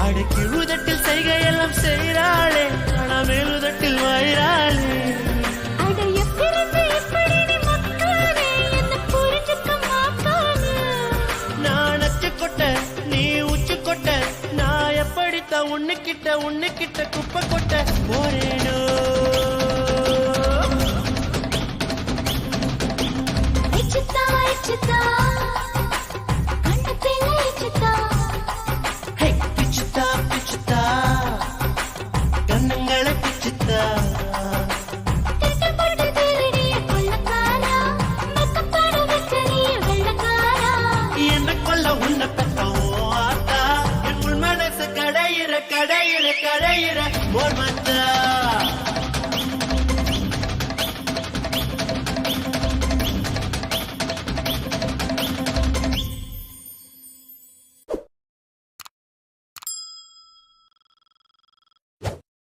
அடக்கி உதட்டில் செய்கையெல்லாம் செய்கிறாளே ஆனா மேலுதட்டில் வாயிறாளே நான் அச்சு கொட்ட நீ உச்சு கொட்ட நான் எப்படித்தான் உன்னுக்கிட்ட குப்பை கொட்ட போறேனோ கண்ணங்களை பிச்சுத்தா என்ன கொல்ல உன்னை பெற்றோம் என் உள் மனசு கடையிற ஓர் மத்தா